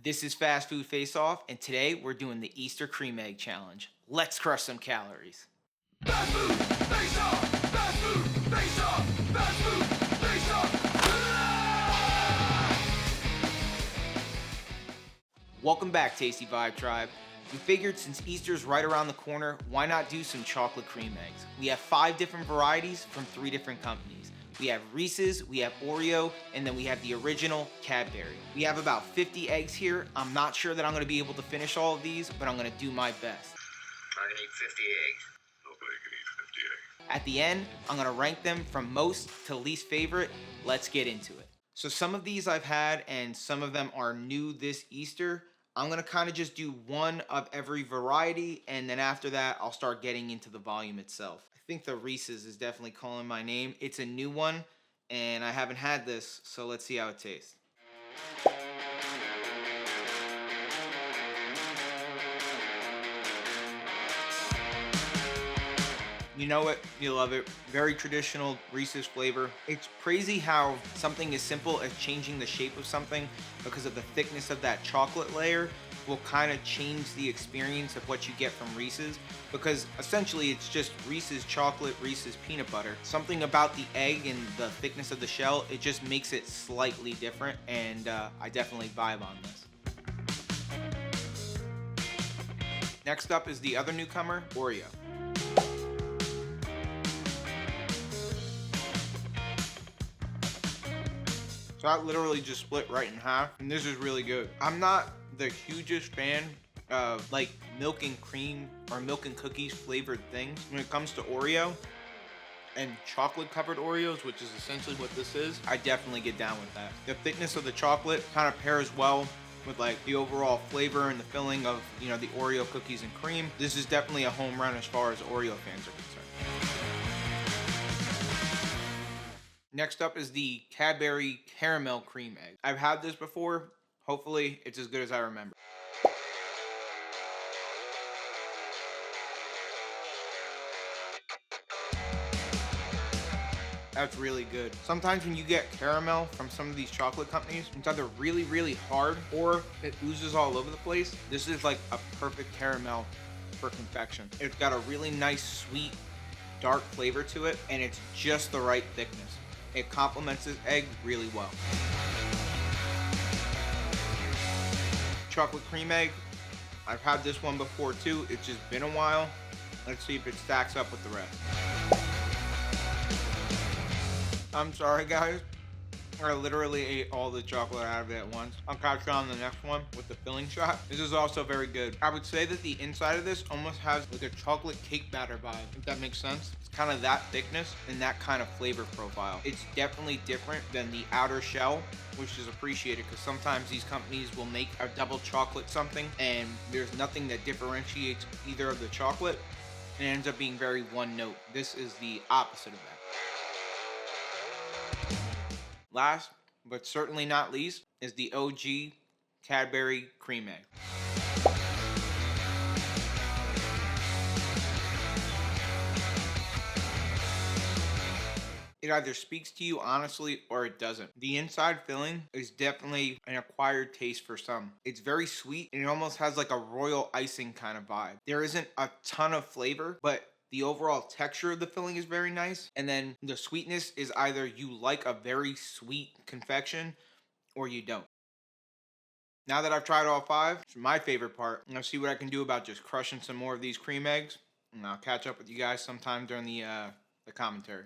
This is Fast Food Face Off, and today we're doing the Easter Cream Egg Challenge. Let's crush some calories. Fast food, face off! Fast food, face off! Fast food, face off! Welcome back, Tasty Vibe Tribe. We figured since Easter's right around the corner, why not do some chocolate cream eggs? We have 5 different varieties from 3 different companies. We have Reese's, we have Oreo, and then we have the original Cadbury. We have about 50 eggs here. I'm not sure that I'm gonna be able to finish all of these, but I'm gonna do my best. I can eat 50 eggs. Nobody can eat 50 eggs. At the end, I'm gonna rank them from most to least favorite. Let's get into it. So some of these I've had and some of them are new this Easter. I'm gonna kind of just do one of every variety, and then after that, I'll start getting into the volume itself. I think the Reese's is definitely calling my name. It's a new one, and I haven't had this, so let's see how it tastes. You know it, you love it. Very traditional Reese's flavor. It's crazy how something as simple as changing the shape of something because of the thickness of that chocolate layer will kind of change the experience of what you get from Reese's, because essentially it's just Reese's chocolate, Reese's peanut butter. Something about the egg and the thickness of the shell, it just makes it slightly different, and I definitely vibe on this. Next up is the other newcomer, Oreo. So that literally just split right in half, and this is really good. I'm not the hugest fan of like milk and cream or milk and cookies flavored things when it comes to Oreo and chocolate covered Oreos, which is essentially what this is. I definitely get down with that. The thickness of the chocolate kind of pairs well with like the overall flavor and the filling of, you know, the Oreo cookies and cream. This is definitely a home run as far as Oreo fans are concerned. Next up is the Cadbury Caramel Creme Egg. I've had this before. Hopefully, it's as good as I remember. That's really good. Sometimes when you get caramel from some of these chocolate companies, it's either really, really hard or it oozes all over the place. This is like a perfect caramel for confection. It's got a really nice, sweet, dark flavor to it, and it's just the right thickness. It complements this egg really well. Chocolate cream egg. I've had this one before too. It's just been a while. Let's see if it stacks up with the rest. I'm sorry, guys. I literally ate all the chocolate out of it at once. I'll catch you on the next one with the filling shot. This is also very good. I would say that the inside of this almost has like a chocolate cake batter vibe, if that makes sense. It's kind of that thickness and that kind of flavor profile. It's definitely different than the outer shell, which is appreciated because sometimes these companies will make a double chocolate something and there's nothing that differentiates either of the chocolate. It ends up being very one note. This is the opposite of that. Last, but certainly not least, is the OG Cadbury Creme Egg. It either speaks to you honestly or it doesn't. The inside filling is definitely an acquired taste for some. It's very sweet and it almost has like a royal icing kind of vibe. There isn't a ton of flavor, but the overall texture of the filling is very nice. And then the sweetness is either you like a very sweet confection or you don't. Now that I've tried all 5, it's my favorite part. I'm gonna see what I can do about just crushing some more of these cream eggs. And I'll catch up with you guys sometime during the commentary.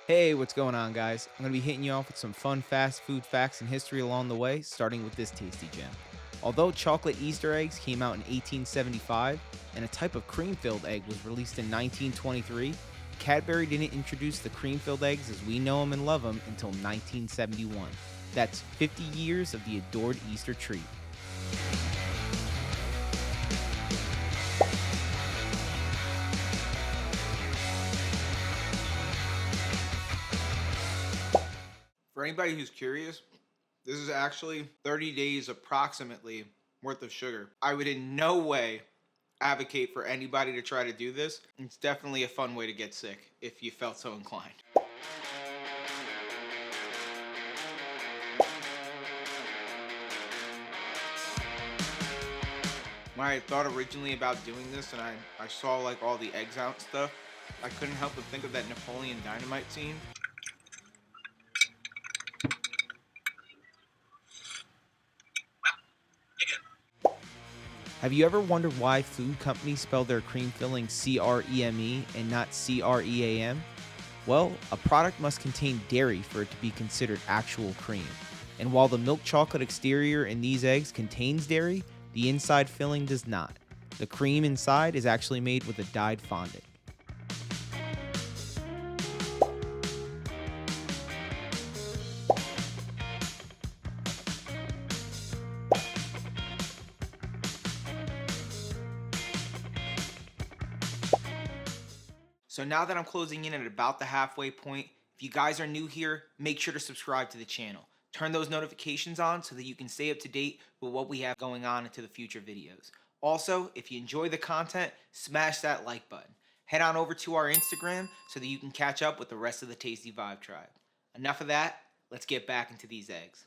Hey, what's going on, guys? I'm going to be hitting you off with some fun fast food facts and history along the way, starting with this tasty gem. Although chocolate Easter eggs came out in 1875 and a type of cream-filled egg was released in 1923, Cadbury didn't introduce the cream-filled eggs as we know them and love them until 1971. That's 50 years of the adored Easter treat. For anybody who's curious, this is actually 30 days approximately worth of sugar. I would in no way advocate for anybody to try to do this. It's definitely a fun way to get sick if you felt so inclined. When I thought originally about doing this and I saw like all the eggs out and stuff, I couldn't help but think of that Napoleon Dynamite scene. Have you ever wondered why food companies spell their cream filling CREME and not CREAM? Well, a product must contain dairy for it to be considered actual cream. And while the milk chocolate exterior in these eggs contains dairy, the inside filling does not. The cream inside is actually made with a dyed fondant. So now that I'm closing in at about the halfway point, if you guys are new here, make sure to subscribe to the channel. Turn those notifications on so that you can stay up to date with what we have going on into the future videos. Also, if you enjoy the content, smash that like button. Head on over to our Instagram so that you can catch up with the rest of the Tasty Vibe tribe. Enough of that, let's get back into these eggs.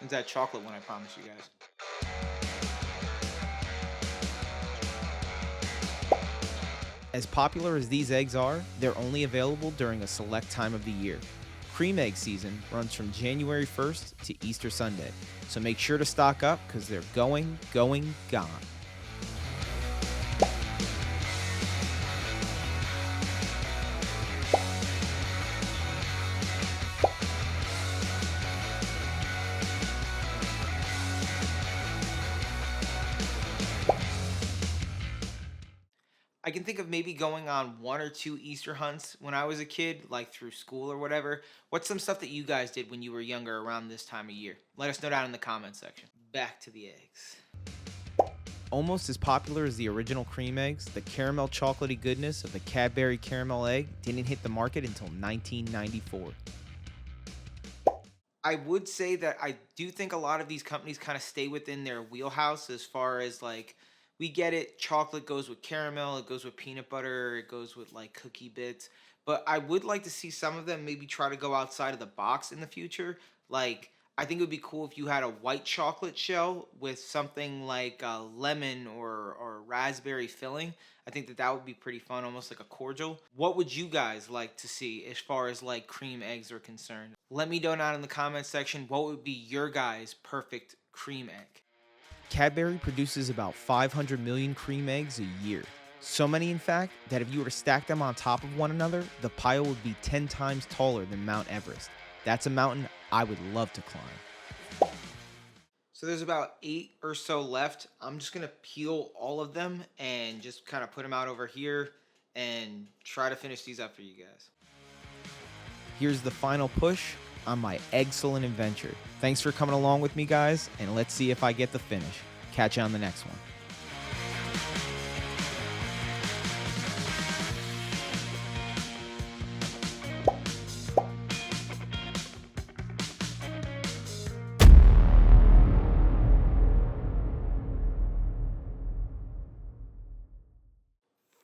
It's that chocolate one, I promise you guys. As popular as these eggs are, they're only available during a select time of the year. Cream egg season runs from January 1st to Easter Sunday, so make sure to stock up because they're going, gone. I can think of maybe going on 1 or 2 Easter hunts when I was a kid, like through school or whatever. What's some stuff that you guys did when you were younger around this time of year? Let us know down in the comments section. Back to the eggs. Almost as popular as the original cream eggs, the caramel chocolatey goodness of the Cadbury Caramel Egg didn't hit the market until 1994. I would say that I do think a lot of these companies kind of stay within their wheelhouse as far as like, we get it, chocolate goes with caramel, it goes with peanut butter, it goes with like cookie bits. But I would like to see some of them maybe try to go outside of the box in the future. Like, I think it would be cool if you had a white chocolate shell with something like a lemon or raspberry filling. I think that that would be pretty fun, almost like a cordial. What would you guys like to see as far as like cream eggs are concerned? Let me know down in the comments section what would be your guys' perfect cream egg. Cadbury produces about 500 million cream eggs a year. So many, in fact, that if you were to stack them on top of one another, the pile would be 10 times taller than Mount Everest. That's a mountain I would love to climb. So there's about 8 or so left. I'm just gonna peel all of them and just kind of put them out over here and try to finish these up for you guys. Here's the final push on my excellent adventure. Thanks for coming along with me, guys, and let's see if I get the finish. Catch you on the next one.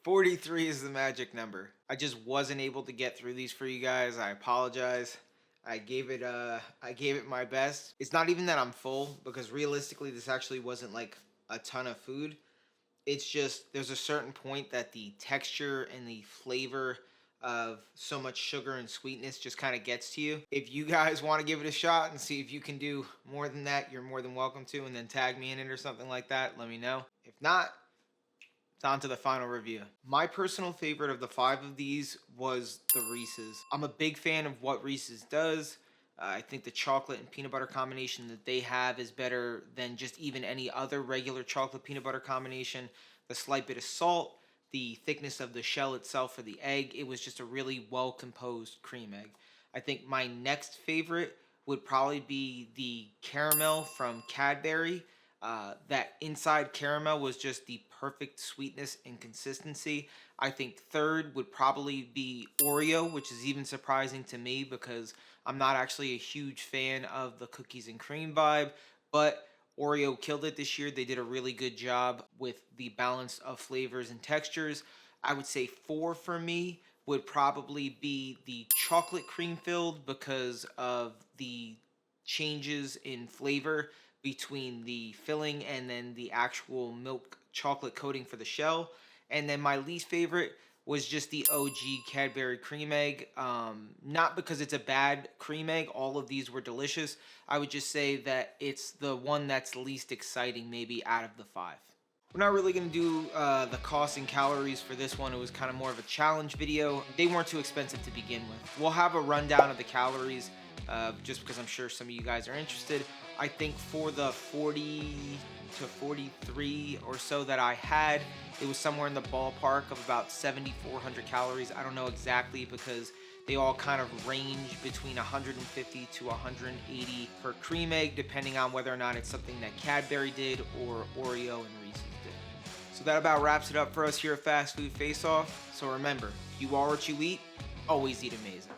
$43 is the magic number. I just wasn't able to get through these for you guys. I apologize. I gave it my best. It's not even that I'm full, because realistically this actually wasn't like a ton of food. It's just there's a certain point that the texture and the flavor of so much sugar and sweetness just kind of gets to you. If you guys want to give it a shot and see if you can do more than that, you're more than welcome to, and then tag me in it or something like that. Let me know. If not, it's on to the final review. My personal favorite of the 5 of these was the Reese's. I'm a big fan of what Reese's does. I think the chocolate and peanut butter combination that they have is better than just even any other regular chocolate peanut butter combination. The slight bit of salt, the thickness of the shell itself for the egg, it was just a really well composed cream egg. I think my next favorite would probably be the caramel from Cadbury. That inside caramel was just the perfect sweetness and consistency. I think third would probably be Oreo, which is even surprising to me because I'm not actually a huge fan of the cookies and cream vibe, but Oreo killed it this year. They did a really good job with the balance of flavors and textures. I would say 4 for me would probably be the chocolate cream filled because of the changes in flavor between the filling and then the actual milk chocolate coating for the shell. And then my least favorite was just the OG Cadbury Creme Egg. Not because it's a bad cream egg, all of these were delicious. I would just say that it's the one that's least exciting maybe out of the 5. We're not really going to do the cost and calories for this one. It was kind of more of a challenge video. They weren't too expensive to begin with. We'll have a rundown of the calories just because I'm sure some of you guys are interested. I think for the 40 to 43 or so that I had, it was somewhere in the ballpark of about 7,400 calories. I don't know exactly because they all kind of range between 150 to 180 per cream egg, depending on whether or not it's something that Cadbury did or Oreo and Reese's did. So that about wraps it up for us here at Fast Food Face Off. So remember, you are what you eat, always eat amazing.